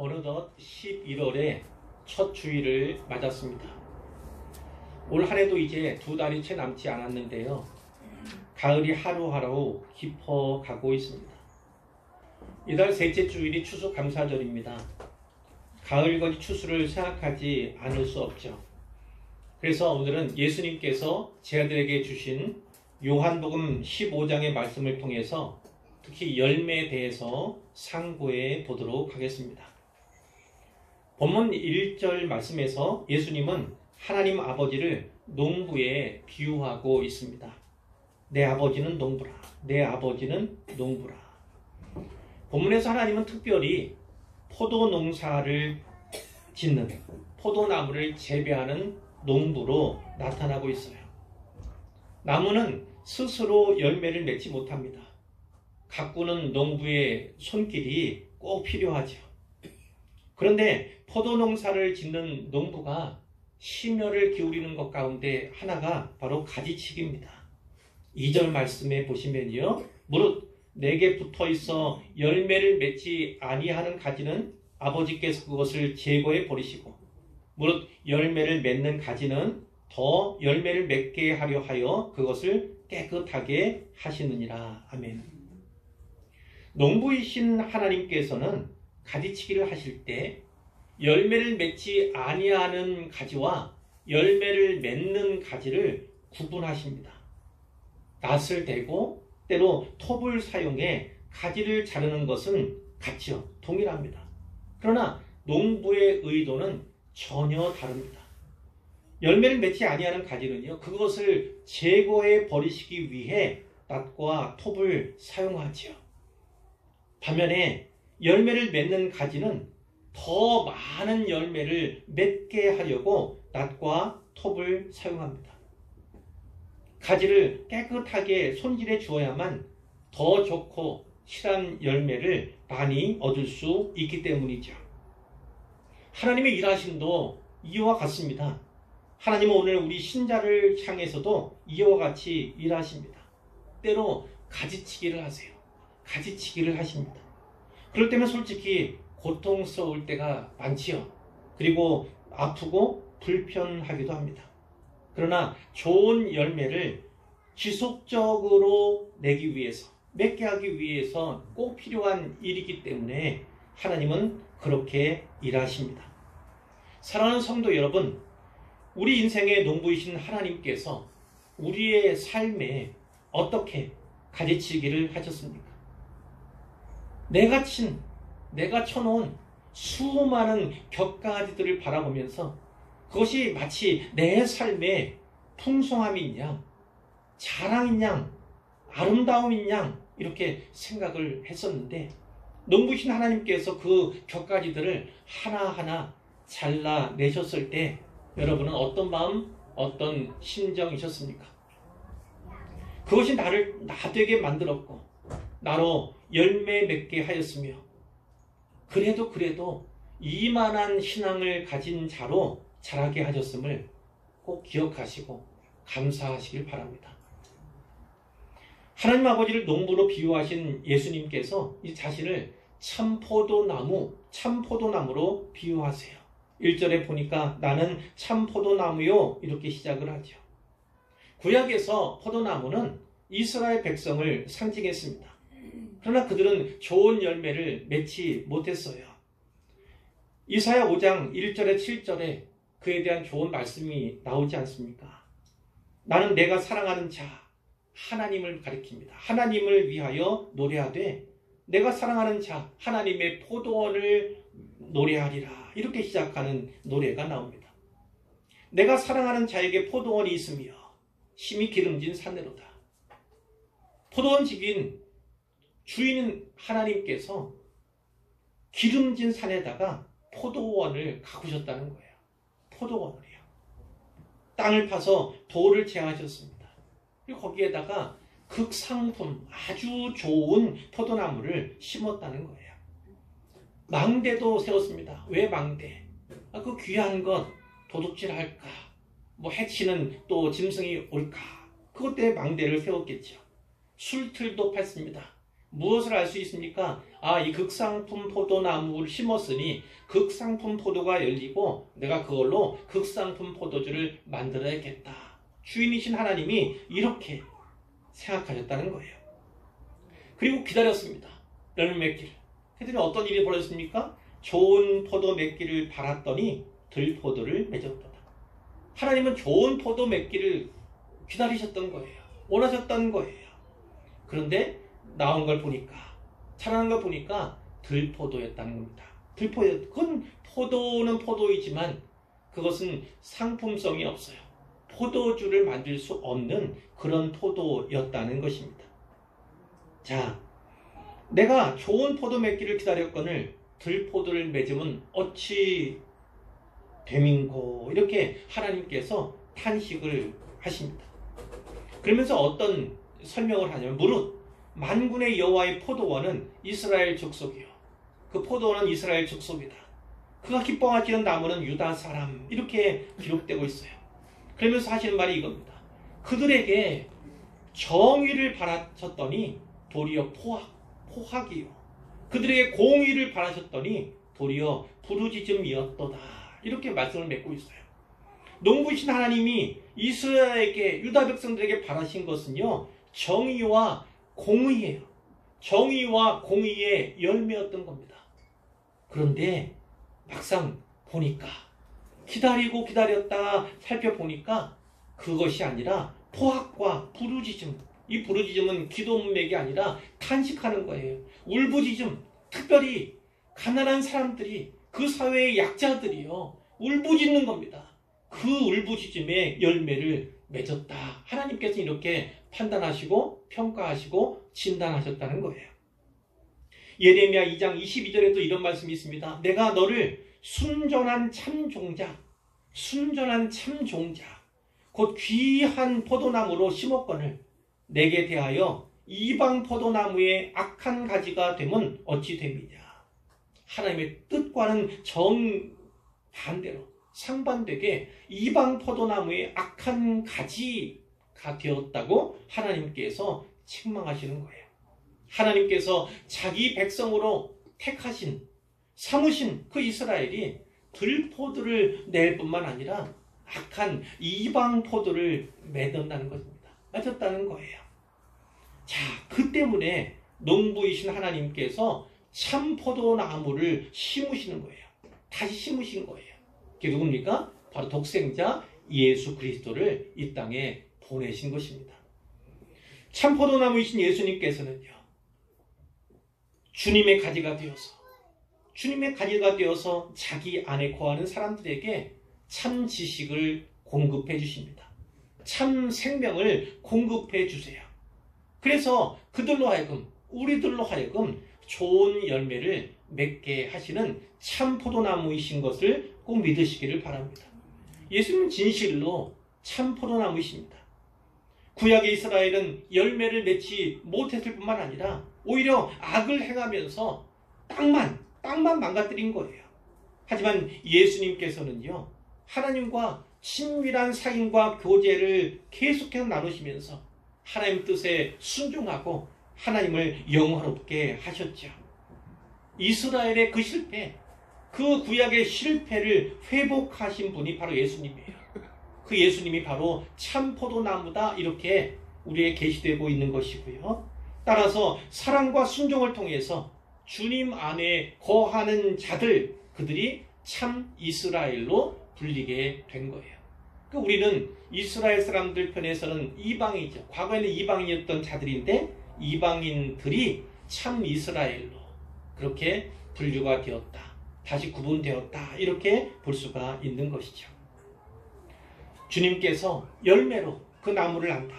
어느덧 11월의 첫 주일을 맞았습니다. 올 한 해도 이제 2달이 채 남지 않았는데요. 가을이 하루하루 깊어가고 있습니다. 이달 셋째 주일이 추수감사절입니다. 가을거지 추수를 생각하지 않을 수 없죠. 그래서 오늘은 예수님께서 제 아들에게 주신 요한복음 15장의 말씀을 통해서 특히 열매에 대해서 상고해 보도록 하겠습니다. 본문 1절 말씀에서 예수님은 하나님 아버지를 농부에 비유하고 있습니다. 내 아버지는 농부라. 내 아버지는 농부라. 본문에서 하나님은 특별히 포도 농사를 짓는, 포도나무를 재배하는 농부로 나타나고 있어요. 나무는 스스로 열매를 맺지 못합니다. 가꾸는 농부의 손길이 꼭 필요하죠. 그런데 포도 농사를 짓는 농부가 심혈을 기울이는 것 가운데 하나가 바로 가지치기입니다. 2절 말씀에 보시면요. 무릇 내게 붙어 있어 열매를 맺지 아니하는 가지는 아버지께서 그것을 제거해 버리시고 무릇 열매를 맺는 가지는 더 열매를 맺게 하려 하여 그것을 깨끗하게 하시느니라. 아멘. 농부이신 하나님께서는 가지치기를 하실 때 열매를 맺지 아니하는 가지와 열매를 맺는 가지를 구분하십니다. 낫을 대고 때로 톱을 사용해 가지를 자르는 것은 같죠. 동일합니다. 그러나 농부의 의도는 전혀 다릅니다. 열매를 맺지 아니하는 가지는요, 그것을 제거해 버리시기 위해 낫과 톱을 사용하지요. 반면에 열매를 맺는 가지는 더 많은 열매를 맺게 하려고 낫과 톱을 사용합니다. 가지를 깨끗하게 손질해 주어야만 더 좋고 실한 열매를 많이 얻을 수 있기 때문이죠. 하나님의 일하심도 이와 같습니다. 하나님은 오늘 우리 신자를 향해서도 이와 같이 일하십니다. 때로 가지치기를 하세요. 가지치기를 하십니다. 그럴 때면 솔직히 고통스러울 때가 많지요. 그리고 아프고 불편하기도 합니다. 그러나 좋은 열매를 지속적으로 내기 위해서, 맺게 하기 위해서 꼭 필요한 일이기 때문에 하나님은 그렇게 일하십니다. 사랑하는 성도 여러분, 우리 인생의 농부이신 하나님께서 우리의 삶에 어떻게 가지치기를 하셨습니까? 내가 쳐놓은 수많은 곁가지들을 바라보면서 그것이 마치 내 삶의 풍성함인 양, 자랑인 양, 아름다움인 양 이렇게 생각을 했었는데 농부신 하나님께서 그 곁가지들을 하나하나 잘라내셨을 때 여러분은 어떤 마음, 어떤 심정이셨습니까? 그것이 나를 나되게 만들었고 나로 열매 맺게 하였으며 그래도 이만한 신앙을 가진 자로 자라게 하셨음을 꼭 기억하시고 감사하시길 바랍니다. 하나님 아버지를 농부로 비유하신 예수님께서 이 자신을 참포도나무로 비유하세요. 1절에 보니까 나는 참포도나무요 이렇게 시작을 하죠. 구약에서 포도나무는 이스라엘 백성을 상징했습니다. 그러나 그들은 좋은 열매를 맺지 못했어요. 이사야 5장 1절에 7절에 그에 대한 좋은 말씀이 나오지 않습니까? 나는 내가 사랑하는 자 하나님을 가리킵니다. 하나님을 위하여 노래하되 내가 사랑하는 자 하나님의 포도원을 노래하리라 이렇게 시작하는 노래가 나옵니다. 내가 사랑하는 자에게 포도원이 있으며 심히 기름진 산내로다. 포도원 집인 주인은 하나님께서 기름진 산에다가 포도원을 가꾸셨다는 거예요. 포도원을요. 땅을 파서 돌을 제하셨습니다. 그리고 거기에다가 극상품 아주 좋은 포도나무를 심었다는 거예요. 망대도 세웠습니다. 왜 망대? 그 귀한 것 도둑질할까? 해치는 또 짐승이 올까? 그것 때문에 망대를 세웠겠죠. 술틀도 팠습니다. 무엇을 알 수 있습니까? 아, 이 극상품 포도나무를 심었으니 극상품 포도가 열리고 내가 그걸로 극상품 포도주를 만들어야겠다. 주인이신 하나님이 이렇게 생각하셨다는 거예요. 그리고 기다렸습니다. 열매 맺기를. 그랬더니 어떤 일이 벌어졌습니까? 좋은 포도 맺기를 바랐더니 들포도를 맺었도다. 하나님은 좋은 포도 맺기를 기다리셨던 거예요. 원하셨던 거예요. 그런데 나온 걸 보니까, 자라는 걸 보니까 들포도였다는 겁니다. 그건 포도는 포도이지만 그것은 상품성이 없어요. 포도주를 만들 수 없는 그런 포도였다는 것입니다. 자, 내가 좋은 포도 맺기를 기다렸거늘 들포도를 맺으면 어찌 됨인고, 이렇게 하나님께서 탄식을 하십니다. 그러면서 어떤 설명을 하냐면, 무릇 만군의 여호와의 포도원은 이스라엘 족속이요, 그 포도원은 이스라엘 족속이다. 그가 기뻐하시는 나무는 유다 사람, 이렇게 기록되고 있어요. 그러면서 하시는 말이 이겁니다. 그들에게 정의를 바라셨더니 도리어 포학이요, 그들에게 공의를 바라셨더니 도리어 부르짖음이었도다. 이렇게 말씀을 맺고 있어요. 농부이신 하나님이 이스라엘에게, 유다 백성들에게 바라신 것은요, 정의와 공의예요. 정의와 공의의 열매였던 겁니다. 그런데 막상 보니까, 기다리고 기다렸다가 살펴보니까 그것이 아니라 포학과 부르짖음, 이 부르짖음은 기도 문맥이 아니라 탄식하는 거예요. 울부짖음, 특별히 가난한 사람들이, 그 사회의 약자들이요, 울부짖는 겁니다. 그 울부짖음의 열매를 맺었다. 하나님께서 이렇게 판단하시고 평가하시고 진단하셨다는 거예요. 예레미야 2장 22절에도 이런 말씀이 있습니다. 내가 너를 순전한 참종자, 곧 귀한 포도나무로 심었거늘 내게 대하여 이방 포도나무의 악한 가지가 되면 어찌 됨이냐. 하나님의 뜻과는 정반대로, 상반되게 이방 포도나무의 악한 가지가 되었다고 하나님께서 책망하시는 거예요. 하나님께서 자기 백성으로 택하신, 삼으신 그 이스라엘이 들포도를 낼 뿐만 아니라 악한 이방 포도를 맺었다는 것입니다. 맺었다는 거예요. 자, 그 때문에 농부이신 하나님께서 참포도나무를 심으시는 거예요. 다시 심으신 거예요. 그게 누굽니까? 바로 독생자 예수 그리스도를 이 땅에 보내신 것입니다. 참포도나무이신 예수님께서는요, 주님의 가지가 되어서 자기 안에 거하는 사람들에게 참 지식을 공급해 주십니다. 참 생명을 공급해 주세요. 그래서 그들로 하여금, 우리들로 하여금 좋은 열매를 맺게 하시는 참 포도나무이신 것을 꼭 믿으시기를 바랍니다. 예수님은 진실로 참 포도나무이십니다. 구약의 이스라엘은 열매를 맺지 못했을 뿐만 아니라 오히려 악을 행하면서 땅만 망가뜨린 거예요. 하지만 예수님께서는요, 하나님과 친밀한 사귐과 교제를 계속해서 나누시면서 하나님 뜻에 순종하고 하나님을 영화롭게 하셨죠. 이스라엘의 그 실패, 그 구약의 실패를 회복하신 분이 바로 예수님이에요. 그 예수님이 바로 참 포도나무다, 이렇게 우리에게 계시되고 있는 것이고요. 따라서 사랑과 순종을 통해서 주님 안에 거하는 자들, 그들이 참 이스라엘로 불리게 된 거예요. 우리는 이스라엘 사람들 편에서는 이방이죠. 과거에는 이방인이었던 자들인데 이방인들이 참 이스라엘로 그렇게 분류가 되었다, 다시 구분되었다, 이렇게 볼 수가 있는 것이죠. 주님께서 열매로 그 나무를 안다,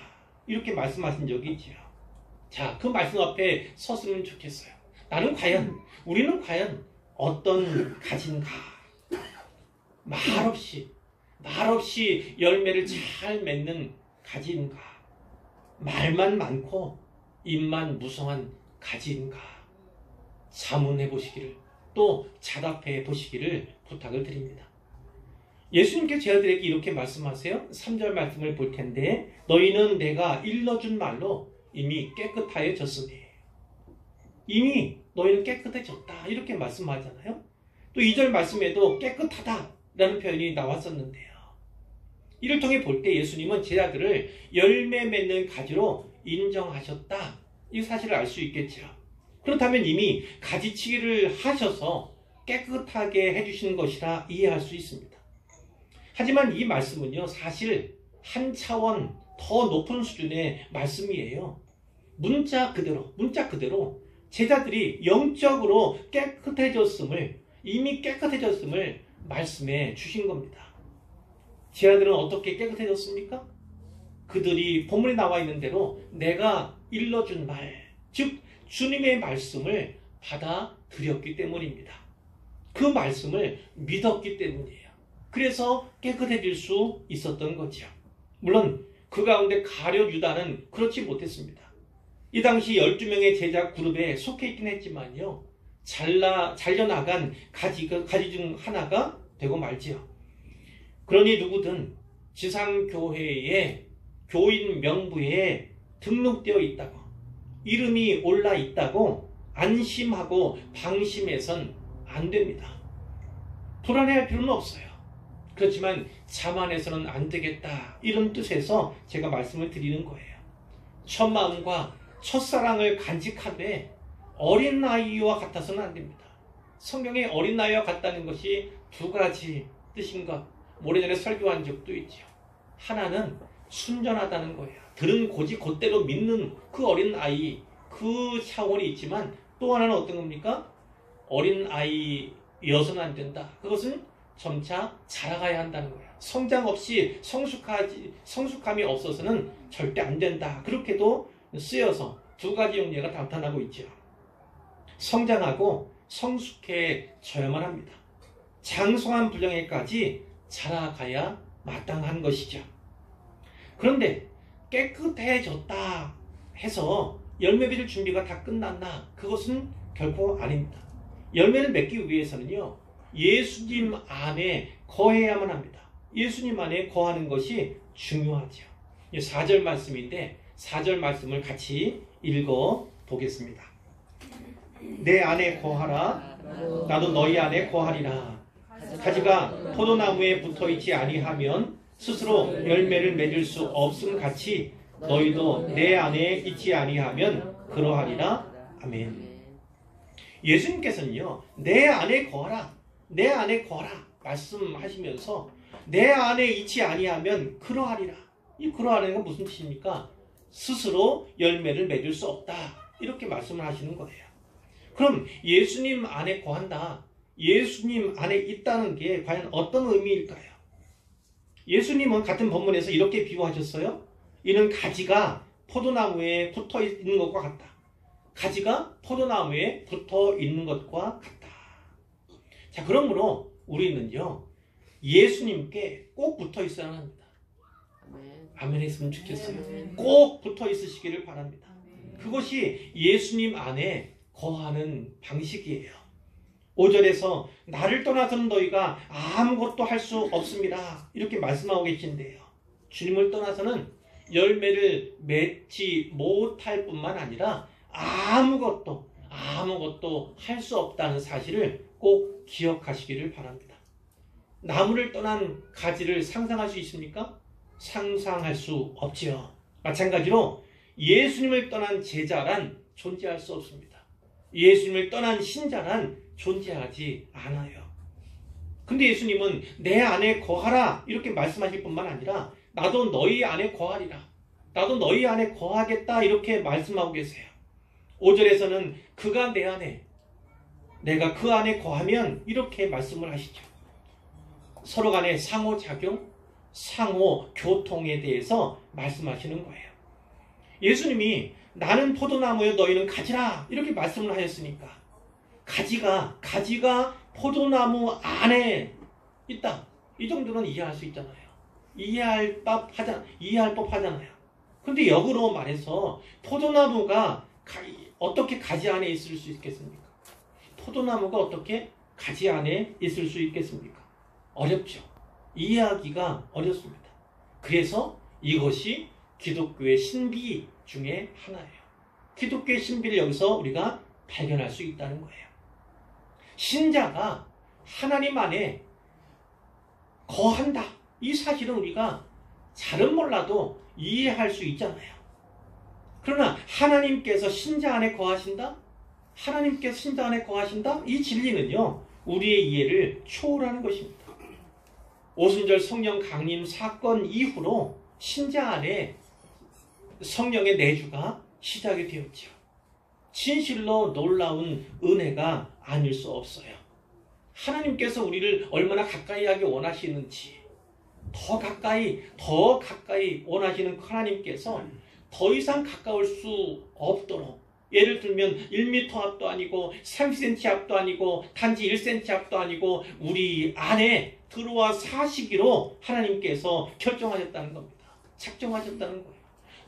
이렇게 말씀하신 적이 있죠. 자, 그 말씀 앞에 섰으면 좋겠어요. 우리는 과연 어떤 가지인가? 말없이 열매를 잘 맺는 가지인가? 말만 많고 입만 무성한 가지인가? 자문해 보시기를, 또 자답해 보시기를 부탁을 드립니다. 예수님께서 제자들에게 이렇게 말씀하세요. 3절 말씀을 볼 텐데, 너희는 내가 일러준 말로 이미 깨끗하여졌으니. 이미 너희는 깨끗해졌다 이렇게 말씀하잖아요. 또 2절 말씀에도 깨끗하다라는 표현이 나왔었는데요. 이를 통해 볼 때 예수님은 제자들을 열매 맺는 가지로 인정하셨다 이 사실을 알 수 있겠죠. 그렇다면 이미 가지치기를 하셔서 깨끗하게 해주시는 것이라 이해할 수 있습니다. 하지만 이 말씀은요, 사실 한 차원 더 높은 수준의 말씀이에요. 문자 그대로 제자들이 영적으로 이미 깨끗해졌음을 말씀해 주신 겁니다. 제자들은 어떻게 깨끗해졌습니까? 그들이 본문에 나와 있는 대로 내가 일러준 말, 즉 주님의 말씀을 받아들였기 때문입니다. 그 말씀을 믿었기 때문이에요. 그래서 깨끗해질 수 있었던 거죠. 물론 그 가운데 가룟 유다는 그렇지 못했습니다. 이 당시 12명의 제자 그룹에 속해 있긴 했지만요, 잘려나간 가지 중 하나가 되고 말지요. 그러니 누구든 지상교회의 교인 명부에 등록되어 있다고, 이름이 올라 있다고 안심하고 방심해선 안 됩니다. 불안해할 필요는 없어요. 그렇지만 자만해서는 안 되겠다 이런 뜻에서 제가 말씀을 드리는 거예요. 첫 마음과 첫사랑을 간직하되 어린아이와 같아서는 안 됩니다. 성경에 어린아이와 같다는 것이 두 가지 뜻인 것 오래전에 설교한 적도 있죠. 하나는 순전하다는 거예요. 들은 고지 곧대로 믿는 그 어린아이, 그 차원이 있지만 또 하나는 어떤 겁니까? 어린아이여서는 안 된다. 그것은 점차 자라가야 한다는 거예요. 성장 없이 성숙함이 없어서는 절대 안 된다. 그렇게도 쓰여서 두 가지 용례가 나타나고 있죠. 성장하고 성숙해져야만 합니다. 장성한 분량에까지 자라가야 마땅한 것이죠. 그런데 깨끗해졌다 해서 열매 맺을 준비가 다 끝났나? 그것은 결코 아닙니다. 열매를 맺기 위해서는요, 예수님 안에 거해야만 합니다. 예수님 안에 거하는 것이 중요하죠. 4절 말씀인데 4절 말씀을 같이 읽어 보겠습니다. 내 안에 거하라, 나도 너희 안에 거하리라. 가지가 포도나무에 붙어있지 아니하면 스스로 열매를 맺을 수 없음 같이 너희도 내 안에 있지 아니하면 그러하리라. 아멘. 예수님께서는요, 내 안에 거하라, 내 안에 거하라 말씀하시면서 내 안에 있지 아니하면 그러하리라. 이 그러하리는 건 무슨 뜻입니까? 스스로 열매를 맺을 수 없다 이렇게 말씀을 하시는 거예요. 그럼 예수님 안에 거한다, 예수님 안에 있다는 게 과연 어떤 의미일까요? 예수님은 같은 본문에서 이렇게 비유하셨어요. 이는 가지가 포도나무에 붙어 있는 것과 같다. 가지가 포도나무에 붙어 있는 것과 같다. 자, 그러므로 우리는요, 예수님께 꼭 붙어 있어야 합니다. 아멘 했으면 좋겠어요. 꼭 붙어 있으시기를 바랍니다. 그것이 예수님 안에 거하는 방식이에요. 5절에서 나를 떠나서는 너희가 아무것도 할 수 없습니다 이렇게 말씀하고 계신데요. 주님을 떠나서는 열매를 맺지 못할 뿐만 아니라 아무것도 할 수 없다는 사실을 꼭 기억하시기를 바랍니다. 나무를 떠난 가지를 상상할 수 있습니까? 상상할 수 없지요. 마찬가지로 예수님을 떠난 제자란 존재할 수 없습니다. 예수님을 떠난 신자란 존재하지 않아요. 근데 예수님은 내 안에 거하라 이렇게 말씀하실 뿐만 아니라 나도 너희 안에 거하리라, 나도 너희 안에 거하겠다 이렇게 말씀하고 계세요. 5절에서는 그가 내 안에, 내가 그 안에 거하면 이렇게 말씀을 하시죠. 서로 간의 상호작용, 상호교통에 대해서 말씀하시는 거예요. 예수님이 나는 포도나무여 너희는 가지라 이렇게 말씀을 하셨으니까 가지가 포도나무 안에 있다, 이 정도는 이해할 수 있잖아요. 이해할 법 하잖아요. 근데 역으로 말해서 포도나무가 어떻게 가지 안에 있을 수 있겠습니까? 포도나무가 어떻게 가지 안에 있을 수 있겠습니까? 어렵죠. 이해하기가 어렵습니다. 그래서 이것이 기독교의 신비 중에 하나예요. 기독교의 신비를 여기서 우리가 발견할 수 있다는 거예요. 신자가 하나님 안에 거한다. 이 사실은 우리가 잘은 몰라도 이해할 수 있잖아요. 그러나 하나님께서 신자 안에 거하신다? 하나님께서 신자 안에 거하신다? 이 진리는요, 우리의 이해를 초월하는 것입니다. 오순절 성령 강림 사건 이후로 신자 안에 성령의 내주가 시작이 되었죠. 진실로 놀라운 은혜가 아닐 수 없어요. 하나님께서 우리를 얼마나 가까이 하기 원하시는지, 더 가까이 원하시는 하나님께서 더 이상 가까울 수 없도록, 예를 들면 1m 앞도 아니고 30cm 앞도 아니고 단지 1cm 앞도 아니고 우리 안에 들어와 사시기로 하나님께서 결정하셨다는 겁니다. 작정하셨다는 거예요.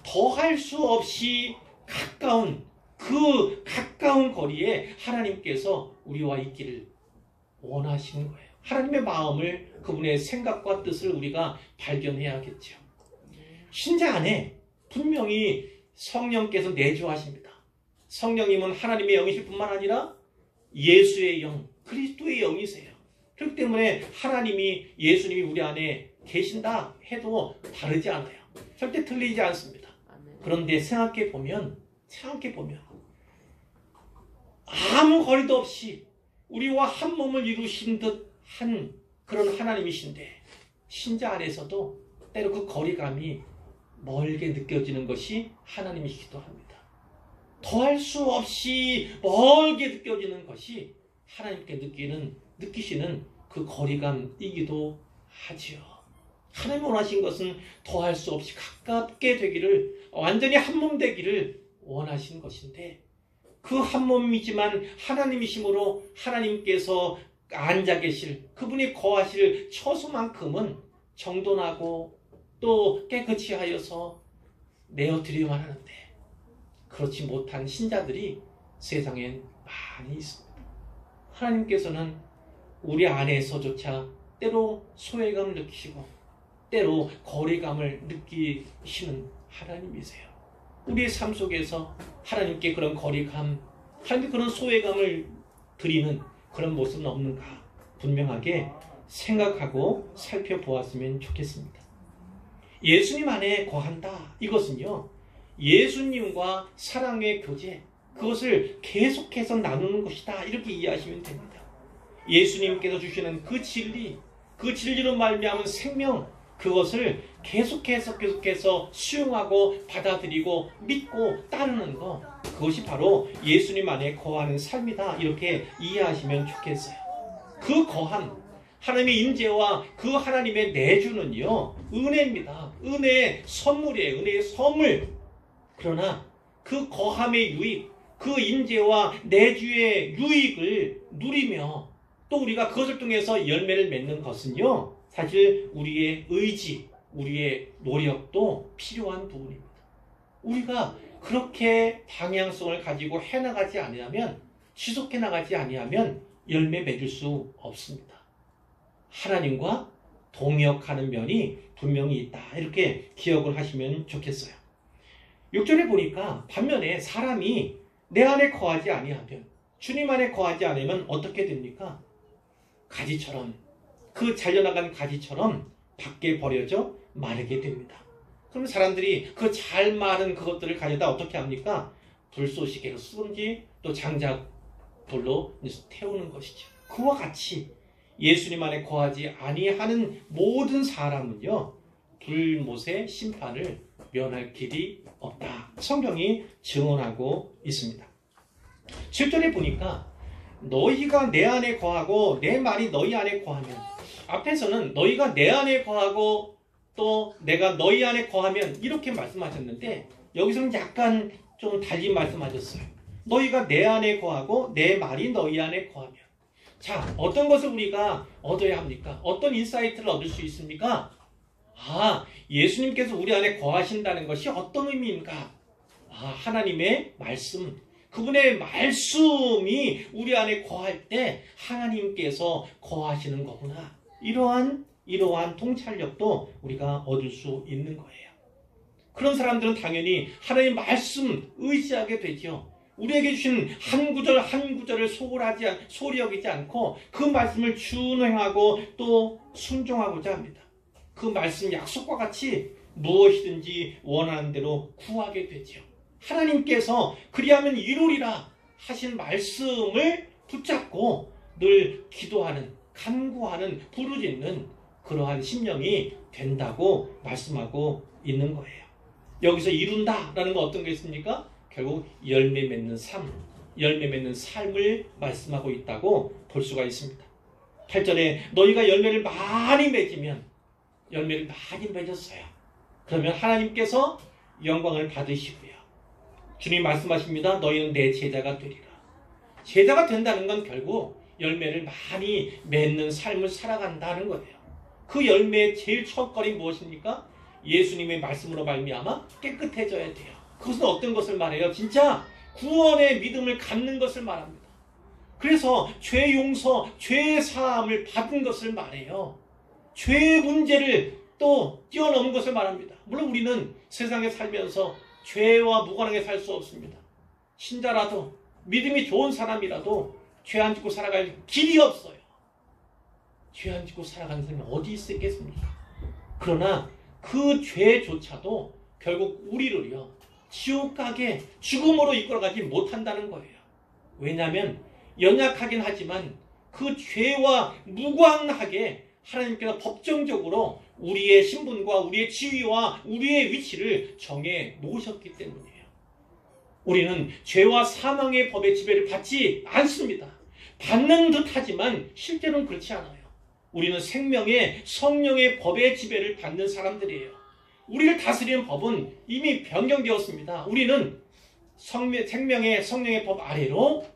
더할 수 없이 가까운, 그 가까운 거리에 하나님께서 우리와 있기를 원하시는 거예요. 하나님의 마음을, 그분의 생각과 뜻을 우리가 발견해야겠죠. 신자 안에 분명히 성령께서 내주하십니다. 성령님은 하나님의 영이실 뿐만 아니라 예수의 영, 그리스도의 영이세요. 그렇기 때문에 예수님이 우리 안에 계신다 해도 다르지 않아요. 절대 틀리지 않습니다. 그런데 생각해보면 아무 거리도 없이 우리와 한 몸을 이루신 듯한 그런 하나님이신데, 신자 안에서도 때로 그 거리감이 멀게 느껴지는 것이 하나님이시기도 합니다. 더할 수 없이 멀게 느껴지는 것이 하나님께 느끼시는 그 거리감이기도 하지요. 하나님 원하신 것은 더할 수 없이 가깝게 되기를, 완전히 한 몸 되기를 원하신 것인데, 그 한 몸이지만 하나님이심으로 하나님께서 앉아 계실, 그분이 거하실 처소만큼은 정돈하고 또 깨끗이 하여서 내어드려야만 하는데, 그렇지 못한 신자들이 세상엔 많이 있습니다. 하나님께서는 우리 안에서조차 때로 소외감을 느끼시고 때로 거리감을 느끼시는 하나님이세요. 우리의 삶 속에서 하나님께 그런 거리감, 하나님께 그런 소외감을 드리는 그런 모습은 없는가 분명하게 생각하고 살펴보았으면 좋겠습니다. 예수님 안에 거한다. 이것은요, 예수님과 사랑의 교제, 그것을 계속해서 나누는 것이다. 이렇게 이해하시면 됩니다. 예수님께서 주시는 그 진리, 그 진리로 말미암은 생명, 그것을 계속해서 수용하고 받아들이고 믿고 따르는 것, 그것이 바로 예수님 안에 거하는 삶이다. 이렇게 이해하시면 좋겠어요. 그 거함, 하나님의 임재와 그 하나님의 내주는요, 은혜입니다. 은혜의 선물이에요. 은혜의 선물. 그러나 그 거함의 유익, 그 임재와 내주의 유익을 누리며 또 우리가 그것을 통해서 열매를 맺는 것은요, 사실 우리의 의지, 우리의 노력도 필요한 부분입니다. 우리가 그렇게 방향성을 가지고 해나가지 아니하면, 지속해 나가지 아니하면 열매 맺을 수 없습니다. 하나님과 동역하는 면이 분명히 있다. 이렇게 기억을 하시면 좋겠어요. 6절에 보니까 반면에 사람이 내 안에 거하지 아니하면, 주님 안에 거하지 않으면 어떻게 됩니까? 가지처럼, 그 잘려나간 가지처럼 밖에 버려져 마르게 됩니다. 그럼 사람들이 그 잘 마른 그것들을 가져다 어떻게 합니까? 불쏘시개로 쓰든지 또 장작불로 태우는 것이죠. 그와 같이 예수님 안에 거하지 아니하는 모든 사람은요, 불못의 심판을 면할 길이 없다. 성경이 증언하고 있습니다. 7절에 보니까 너희가 내 안에 거하고 내 말이 너희 안에 거하면, 앞에서는 너희가 내 안에 거하고 또 내가 너희 안에 거하면 이렇게 말씀하셨는데, 여기서는 약간 좀 달리 말씀하셨어요. 너희가 내 안에 거하고 내 말이 너희 안에 거하면. 자, 어떤 것을 우리가 얻어야 합니까? 어떤 인사이트를 얻을 수 있습니까? 예수님께서 우리 안에 거하신다는 것이 어떤 의미인가? 하나님의 말씀, 그분의 말씀이 우리 안에 거할 때 하나님께서 거하시는 거구나. 이러한 통찰력도 우리가 얻을 수 있는 거예요. 그런 사람들은 당연히 하나님의 말씀 의지하게 되죠. 우리에게 주신 한 구절 한 구절을 소홀히 여기지 않고 그 말씀을 준행하고 또 순종하고자 합니다. 그 말씀 약속과 같이 무엇이든지 원하는 대로 구하게 되지요. 하나님께서 그리하면 이루리라 하신 말씀을 붙잡고 늘 기도하는, 간구하는, 부르짖는 그러한 심령이 된다고 말씀하고 있는 거예요. 여기서 이룬다라는 건 어떤 게 있습니까? 결국 열매 맺는 삶, 열매 맺는 삶을 말씀하고 있다고 볼 수가 있습니다. 8절에 너희가 열매를 많이 맺으면, 열매를 많이 맺었어요. 그러면 하나님께서 영광을 받으시고요. 주님 말씀하십니다. 너희는 내 제자가 되리라. 제자가 된다는 건 결국 열매를 많이 맺는 삶을 살아간다는 거예요. 그 열매의 제일 첫걸이 무엇입니까? 예수님의 말씀으로 말미암아 깨끗해져야 돼요. 그것은 어떤 것을 말해요? 진짜 구원의 믿음을 갖는 것을 말합니다. 그래서 죄 용서, 죄 사함을 받은 것을 말해요. 죄의 문제를 또 뛰어넘은 것을 말합니다. 물론 우리는 세상에 살면서 죄와 무관하게 살 수 없습니다. 신자라도 믿음이 좋은 사람이라도 죄 안 짓고 살아갈 길이 없어요. 죄 안 짓고 살아가는 사람이 어디 있겠습니까? 그러나 그 죄조차도 결국 우리를요 지옥 가게 죽음으로 이끌어가지 못한다는 거예요. 왜냐하면 연약하긴 하지만 그 죄와 무관하게 하나님께서 법정적으로 우리의 신분과 우리의 지위와 우리의 위치를 정해 놓으셨기 때문이에요. 우리는 죄와 사망의 법의 지배를 받지 않습니다. 받는 듯 하지만 실제로는 그렇지 않아요. 우리는 생명의 성령의 법의 지배를 받는 사람들이에요. 우리를 다스리는 법은 이미 변경되었습니다. 우리는 생명의 성령의 법 아래로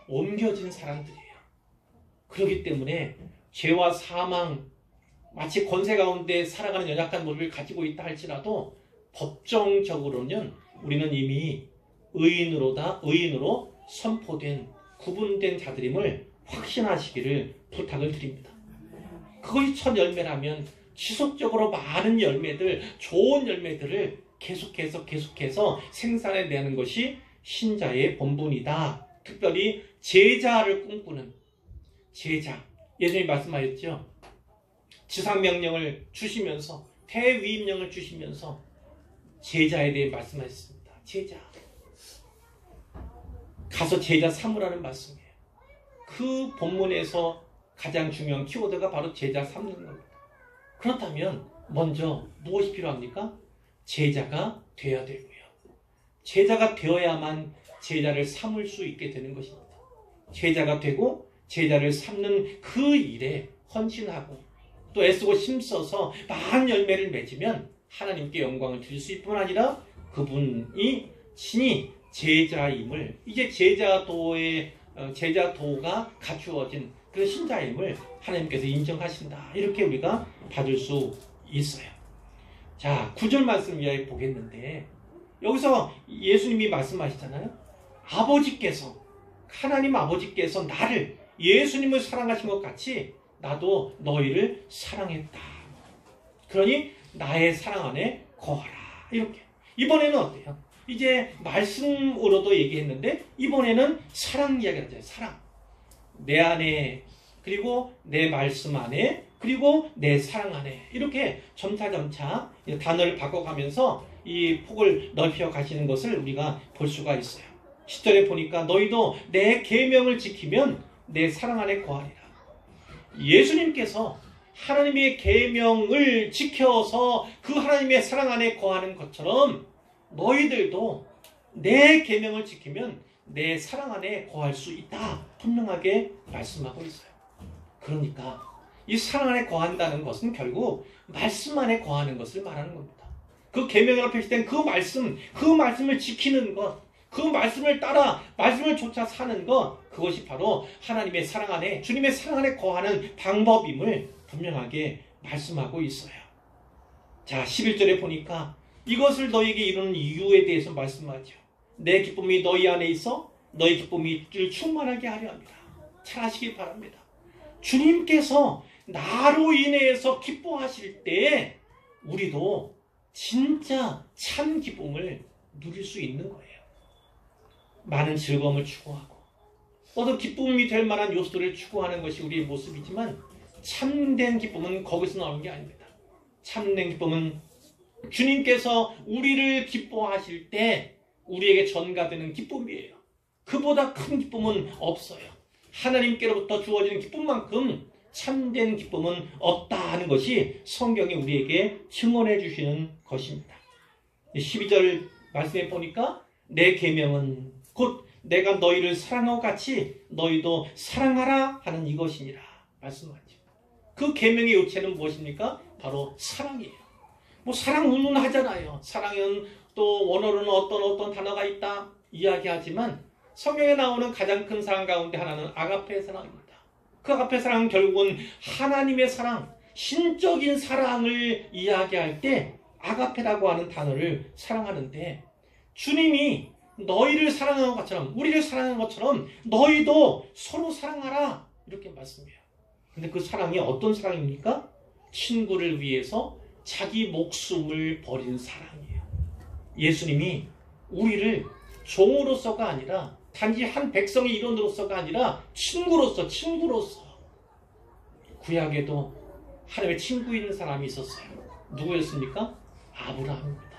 옮겨진 사람들이에요. 그렇기 때문에 죄와 사망, 마치 권세 가운데 살아가는 연약한 모습을 가지고 있다 할지라도 법정적으로는 우리는 이미 의인으로 선포된 구분된 자들임을 확신하시기를 부탁을 드립니다. 그것이 첫 열매라면 지속적으로 많은 열매들, 좋은 열매들을 계속해서 생산해내는 것이 신자의 본분이다. 특별히 제자를 꿈꾸는 제자. 예전에 말씀하셨죠. 지상명령을 주시면서 대위임령을 주시면서 제자에 대해 말씀하셨습니다. 제자. 가서 제자 삼으라는 말씀이에요. 그 본문에서 가장 중요한 키워드가 바로 제자 삼는 겁니다. 그렇다면 먼저 무엇이 필요합니까? 제자가 되어야 되고요. 제자가 되어야만 제자를 삼을 수 있게 되는 것입니다. 제자가 되고 제자를 삼는 그 일에 헌신하고 또 애쓰고 힘써서 많은 열매를 맺으면 하나님께 영광을 드릴 수 있을 뿐 아니라 그분이 친히 제자임을, 이제 제자도가 갖추어진 그 신자임을 하나님께서 인정하신다. 이렇게 우리가 받을 수 있어요. 자, 9절 말씀 이야기 보겠는데 여기서 예수님이 말씀하시잖아요. 하나님 아버지께서 나를, 예수님을 사랑하신 것 같이 나도 너희를 사랑했다. 그러니 나의 사랑 안에 거하라. 이렇게. 이번에는 어때요? 이제 말씀으로도 얘기했는데 이번에는 사랑 이야기를 하잖아요. 사랑. 내 안에, 그리고 내 말씀 안에, 그리고 내 사랑 안에, 이렇게 점차 단어를 바꿔가면서 이 폭을 넓혀 가시는 것을 우리가 볼 수가 있어요. 10절에 보니까 너희도 내 계명을 지키면 내 사랑 안에 거하리라. 예수님께서 하나님의 계명을 지켜서 그 하나님의 사랑 안에 거하는 것처럼 너희들도 내 계명을 지키면 내 사랑 안에 거할 수 있다. 분명하게 말씀하고 있어요. 그러니까 이 사랑 안에 거한다는 것은 결국 말씀 안에 거하는 것을 말하는 겁니다. 그 계명이라고 표시된 그 말씀을 지키는 것, 그 말씀을 따라 말씀을 쫓아 사는 것, 그것이 바로 하나님의 사랑 안에, 주님의 사랑 안에 거하는 방법임을 분명하게 말씀하고 있어요. 자, 11절에 보니까 이것을 너희에게 이루는 이유에 대해서 말씀하죠. 내 기쁨이 너희 안에 있어 너희 기쁨이 충만하게 하려 합니다. 잘 하시기 바랍니다. 주님께서 나로 인해서 기뻐하실 때 우리도 진짜 참 기쁨을 누릴 수 있는 거예요. 많은 즐거움을 추구하고 어떤 기쁨이 될 만한 요소들을 추구하는 것이 우리의 모습이지만 참된 기쁨은 거기서 나오는 게 아닙니다. 참된 기쁨은 주님께서 우리를 기뻐하실 때 우리에게 전가되는 기쁨이에요. 그보다 큰 기쁨은 없어요. 하나님께로부터 주어지는 기쁨만큼 참된 기쁨은 없다 하는 것이 성경이 우리에게 증언해 주시는 것입니다. 12절 말씀에 보니까 내 계명은 곧 내가 너희를 사랑하고 같이 너희도 사랑하라 하는 이것이니라 말씀하죠. 그 계명의 요체는 무엇입니까? 바로 사랑이에요. 뭐 사랑 운운하잖아요. 사랑은 또 원어로는 어떤 단어가 있다 이야기하지만 성경에 나오는 가장 큰 사랑 가운데 하나는 아가페 사랑입니다. 그 아가페 사랑은 결국은 하나님의 사랑, 신적인 사랑을 이야기할 때 아가페라고 하는 단어를 사랑하는데 주님이 너희를 사랑하는 것처럼 우리를 사랑하는 것처럼 너희도 서로 사랑하라 이렇게 말씀해요. 근데 그 사랑이 어떤 사랑입니까? 친구를 위해서 자기 목숨을 버린 사랑이에요. 예수님이 우리를 종으로서가 아니라 단지 한 백성의 일원으로서가 아니라 친구로서 구약에도 하나님의 친구인 사람이 있었어요. 누구였습니까? 아브라함입니다.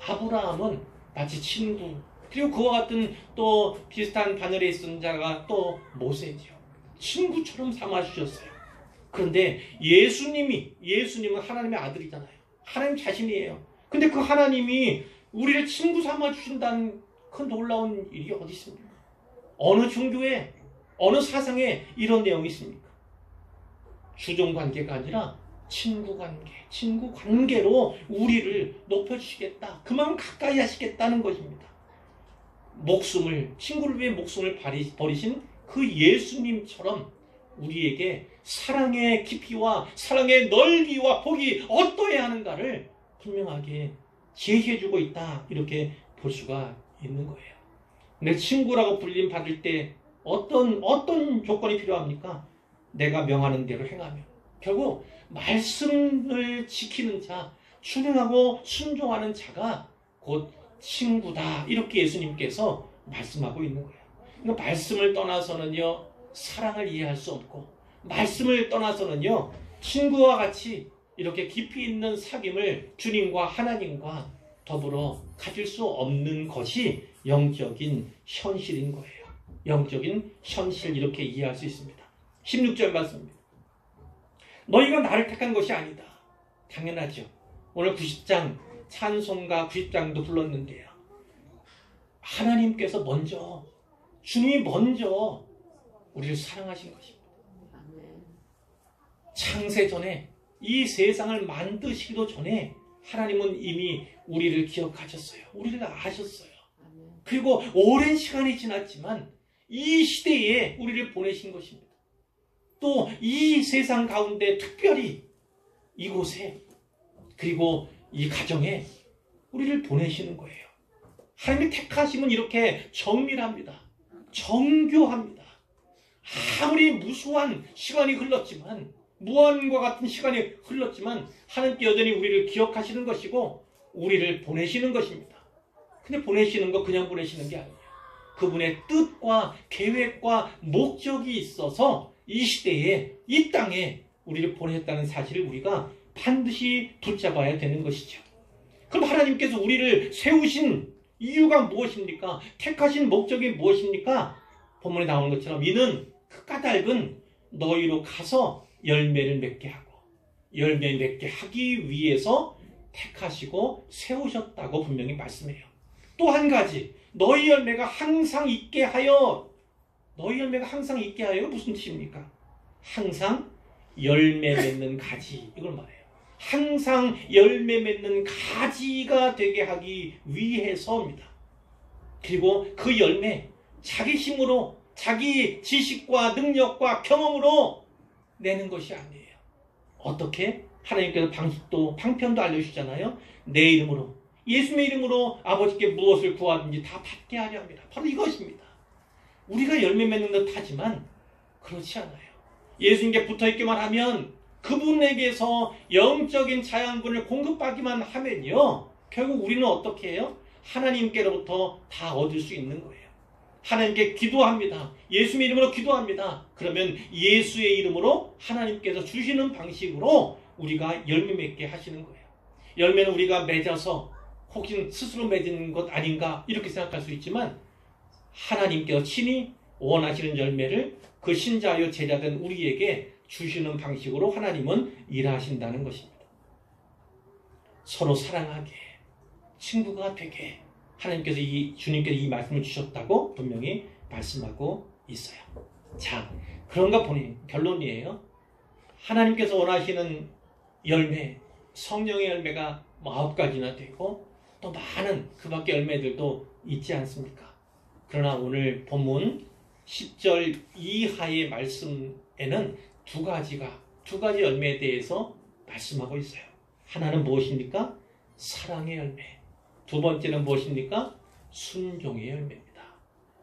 아브라함은 마치 친구, 그리고 그와 같은 또 비슷한 반열에 있던 자가 또 모세죠. 친구처럼 삼아주셨어요. 그런데 예수님은 하나님의 아들이잖아요. 하나님 자신이에요. 근데 그 하나님이 우리를 친구 삼아주신다는 그 놀라운 일이 어디 있습니까? 어느 종교에, 어느 사상에 이런 내용이 있습니까? 주종관계가 아니라 친구 관계로 우리를 높여주시겠다. 그만큼 가까이 하시겠다는 것입니다. 친구를 위해 목숨을 버리신 그 예수님처럼 우리에게 사랑의 깊이와 사랑의 넓이와 폭이 어떠해야 하는가를 분명하게 제시해주고 있다. 이렇게 볼 수가 있는 거예요. 내 친구라고 불림 받을 때 어떤 조건이 필요합니까? 내가 명하는 대로 행하면. 결국 말씀을 지키는 자, 준행하고 순종하는 자가 곧 친구다. 이렇게 예수님께서 말씀하고 있는 거예요. 그러니까 말씀을 떠나서는요, 사랑을 이해할 수 없고, 말씀을 떠나서는요, 친구와 같이 이렇게 깊이 있는 사귐을 주님과 하나님과 더불어 가질 수 없는 것이 영적인 현실인 거예요. 영적인 현실 이렇게 이해할 수 있습니다. 16절 말씀입니다. 너희가 나를 택한 것이 아니다. 당연하죠. 오늘 90장 찬송가 90장도 불렀는데요. 하나님께서 먼저, 주님이 먼저 우리를 사랑하신 것입니다. 창세 전에, 이 세상을 만드시기도 전에 하나님은 이미 우리를 기억하셨어요. 우리를 아셨어요. 그리고 오랜 시간이 지났지만 이 시대에 우리를 보내신 것입니다. 또 이 세상 가운데 특별히 이곳에 그리고 이 가정에 우리를 보내시는 거예요. 하나님의 택하심은 이렇게 정밀합니다. 정교합니다. 아무리 무수한 시간이 흘렀지만, 무한과 같은 시간이 흘렀지만 하나님께 여전히 우리를 기억하시는 것이고 우리를 보내시는 것입니다. 근데 보내시는 거 그냥 보내시는 게 아니에요. 그분의 뜻과 계획과 목적이 있어서 이 시대에, 이 땅에 우리를 보냈다는 사실을 우리가 반드시 붙잡아야 되는 것이죠. 그럼 하나님께서 우리를 세우신 이유가 무엇입니까? 택하신 목적이 무엇입니까? 본문에 나오는 것처럼 이는 그 까닭은 너희로 가서 열매를 맺게 하고 열매 맺게 하기 위해서 택하시고 세우셨다고 분명히 말씀해요. 또 한 가지, 너희 열매가 항상 있게 하여. 너희 열매가 항상 있게 하여 무슨 뜻입니까? 항상 열매 맺는 가지, 이걸 말해요. 항상 열매 맺는 가지가 되게 하기 위해서입니다. 그리고 그 열매, 자기 힘으로, 자기 지식과 능력과 경험으로 내는 것이 아니에요. 어떻게? 하나님께서 방편도 알려주시잖아요. 내 이름으로, 예수님의 이름으로 아버지께 무엇을 구하든지 다 받게 하려 합니다. 바로 이것입니다. 우리가 열매 맺는 듯 하지만 그렇지 않아요. 예수님께 붙어있기만 하면, 그분에게서 영적인 자양분을 공급받기만 하면요, 결국 우리는 어떻게 해요? 하나님께로부터 다 얻을 수 있는 거예요. 하나님께 기도합니다. 예수의 이름으로 기도합니다. 그러면 예수의 이름으로 하나님께서 주시는 방식으로 우리가 열매 맺게 하시는 거예요. 열매는 우리가 맺어서 혹시 스스로 맺은 것 아닌가 이렇게 생각할 수 있지만 하나님께서 친히 원하시는 열매를 그 신자요 제자된 우리에게 주시는 방식으로 하나님은 일하신다는 것입니다. 서로 사랑하게, 친구가 되게 하나님께서 주님께서 이 말씀을 주셨다고 분명히 말씀하고 있어요. 자, 그런가 보니 결론이에요. 하나님께서 원하시는 열매, 성령의 열매가 9가지나 되고 또 많은 그 밖의 열매들도 있지 않습니까? 그러나 오늘 본문 10절 이하의 말씀에는 두 가지 열매에 대해서 말씀하고 있어요. 하나는 무엇입니까? 사랑의 열매. 두 번째는 무엇입니까? 순종의 열매입니다.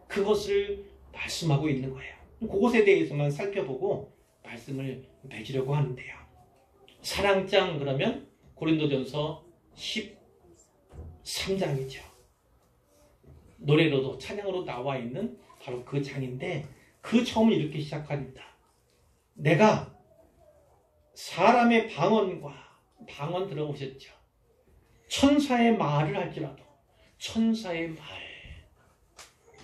그것을 말씀하고 있는 거예요. 그것에 대해서만 살펴보고 말씀을 맺으려고 하는데요. 사랑장 그러면 고린도전서 13장이죠. 노래로도 찬양으로 나와 있는 바로 그 장인데 그 처음을 이렇게 시작합니다. 내가 사람의 방언 들어보셨죠? 천사의 말을 할지라도 천사의 말,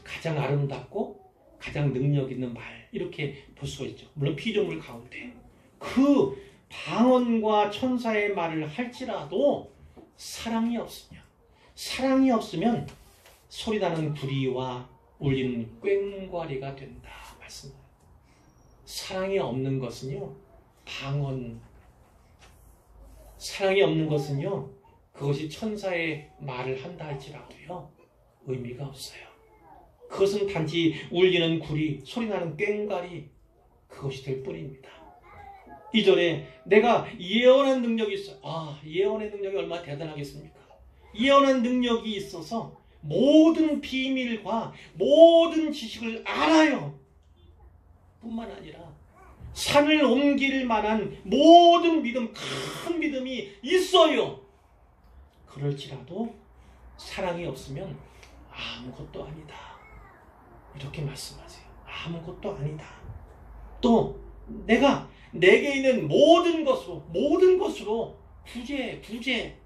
가장 아름답고 가장 능력 있는 말 이렇게 볼 수가 있죠. 물론 피조물 가운데 그 방언과 천사의 말을 할지라도 사랑이 없으면 소리나는 구리와 울리는 꽹과리가 된다 말씀해요. 사랑이 없는 것은요, 사랑이 없는 것은요, 그것이 천사의 말을 한다 할지라도요 의미가 없어요. 그것은 단지 울리는 구리, 소리나는 꽹과리 그것이 될 뿐입니다. 2절에 내가 예언한 능력이 있어요. 예언의 능력이 얼마나 대단하겠습니까? 예언한 능력이 있어서 모든 비밀과 모든 지식을 알아요. 뿐만 아니라 산을 옮길 만한 모든 믿음, 큰 믿음이 있어요. 그럴지라도 사랑이 없으면 아무것도 아니다. 이렇게 말씀하세요. 아무것도 아니다. 또 내게 있는 모든 것으로 부재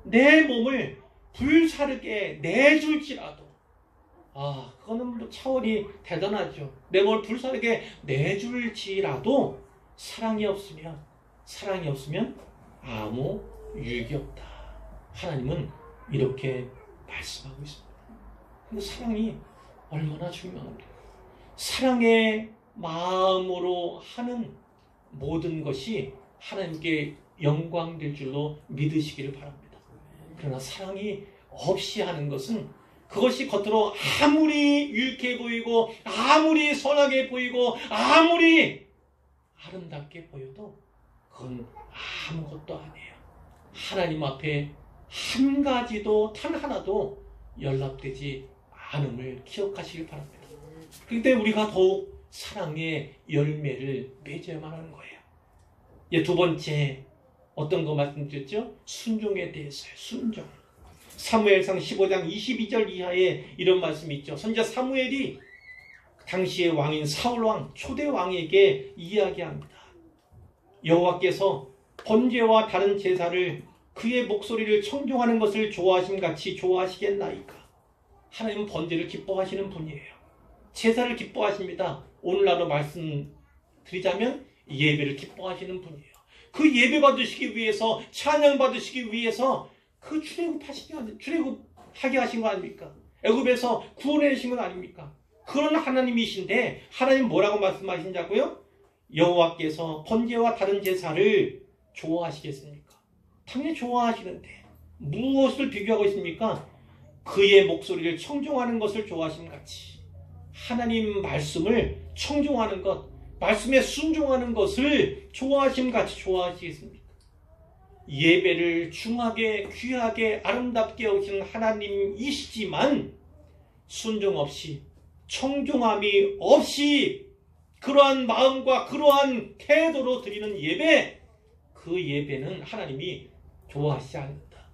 내 몸을 불사르게 내줄지라도 그거는 뭐 차원이 대단하죠. 내 몸을 불사르게 내줄지라도 사랑이 없으면 아무 유익이 없다. 하나님은 이렇게 말씀하고 있습니다. 근데 사랑이 얼마나 중요합니까? 사랑의 마음으로 하는 모든 것이 하나님께 영광될 줄로 믿으시기를 바랍니다. 그러나 사랑이 없이 하는 것은 그것이 겉으로 아무리 유익해 보이고 아무리 선하게 보이고 아무리 아름답게 보여도 그건 아무것도 아니에요. 하나님 앞에 한 가지도 단 하나도 연락되지 않음을 기억하시길 바랍니다. 그때 우리가 더욱 사랑의 열매를 맺어야만 하는 거예요. 두 번째 어떤 거 말씀드렸죠? 순종에 대해서요. 순종. 사무엘상 15장 22절 이하에 이런 말씀이 있죠. 선지자 사무엘이 당시의 왕인 사울왕 초대 왕에게 이야기합니다. 여호와께서 번제와 다른 제사를 그의 목소리를 청종하는 것을 좋아하심같이 좋아하시겠나이까. 하나님은 번제를 기뻐하시는 분이에요. 제사를 기뻐하십니다. 오늘날로 말씀드리자면 예배를 기뻐하시는 분이에요. 그 예배 받으시기 위해서, 찬양 받으시기 위해서 그 출애굽하게 하신 거 아닙니까? 애굽에서 구원해내신 건 아닙니까? 그런 하나님이신데 하나님 뭐라고 말씀하신다고요? 여호와께서 번제와 다른 제사를 좋아하시겠습니까? 당연히 좋아하시는데 무엇을 비교하고 있습니까? 그의 목소리를 청종하는 것을 좋아하심같이 하나님 말씀을 청종하는 것, 말씀에 순종하는 것을 좋아하심같이 좋아하시겠습니까? 예배를 중하게, 귀하게, 아름답게 여기시는 하나님이시지만 순종 없이, 청종함이 없이 그러한 마음과 그러한 태도로 드리는 예배, 그 예배는 하나님이 좋아하시지 않는다.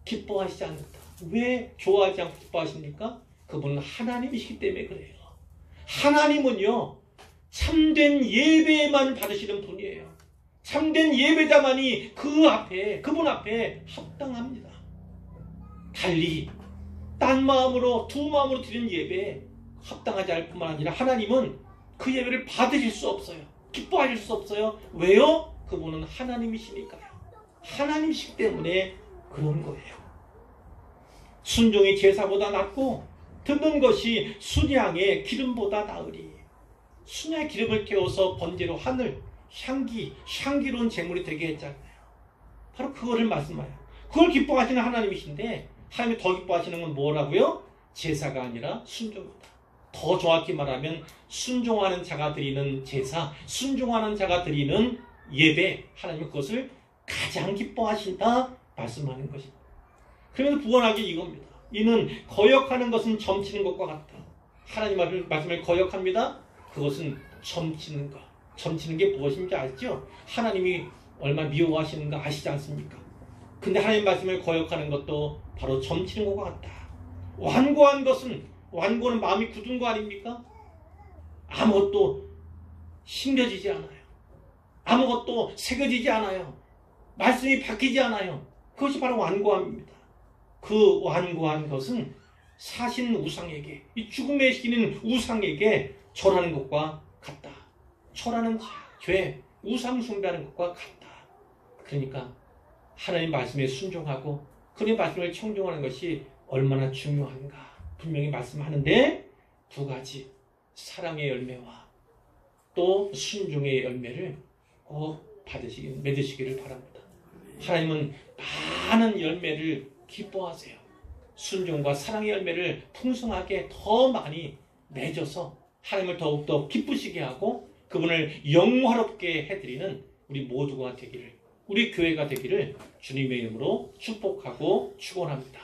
기뻐하시지 않는다. 왜 좋아하지 않고 기뻐하십니까? 그분은 하나님이시기 때문에 그래요. 하나님은요, 참된 예배만 받으시는 분이에요. 참된 예배자만이 그분 앞에 합당합니다. 달리 딴 마음으로 두 마음으로 드리는 예배에 합당하지 않을 뿐만 아니라 하나님은 그 예배를 받으실 수 없어요. 기뻐하실 수 없어요. 왜요? 그분은 하나님이시니까요. 하나님이시기 때문에 그런 거예요. 순종이 제사보다 낫고 듣는 것이 순양의 기름보다 나으리. 순양의 기름을 태워서 번제로 하늘 향기로운 제물이 되게 했잖아요. 바로 그거를 말씀해요. 그걸 기뻐하시는 하나님이신데 하나님이 더 기뻐하시는 건 뭐라고요? 제사가 아니라 순종이다. 더 정확히 말하면 순종하는 자가 드리는 제사, 순종하는 자가 드리는 예배, 하나님은 그것을 가장 기뻐하신다 말씀하는 것입니다. 그러면서 부원하기 이겁니다. 이는 거역하는 것은 점치는 것과 같다. 하나님 말씀을 거역합니다. 그것은 점치는 것. 점치는 게 무엇인지 아시죠? 하나님이 얼마나 미워하시는가 아시지 않습니까? 근데 하나님 말씀을 거역하는 것도 바로 점치는 것과 같다. 완고는 마음이 굳은 거 아닙니까? 아무것도 심겨지지 않아요. 아무것도 새겨지지 않아요. 말씀이 바뀌지 않아요. 그것이 바로 완고함입니다. 그 완고한 것은 사신 우상에게, 이 죽음의 시키는 우상에게 절하는 것과 같다. 절하는 죄, 우상 숭배하는 것과 같다. 그러니까 하나님 말씀에 순종하고 그의 말씀을 청종하는 것이 얼마나 중요한가 분명히 말씀하는데, 두 가지 사랑의 열매와 또 순종의 열매를 꼭 맺으시기를 바랍니다. 하나님은 많은 열매를 기뻐하세요. 순종과 사랑의 열매를 풍성하게 더 많이 맺어서 하나님을 더욱더 기쁘시게 하고 그분을 영화롭게 해드리는 우리 모두가 되기를, 우리 교회가 되기를 주님의 이름으로 축복하고 축원합니다.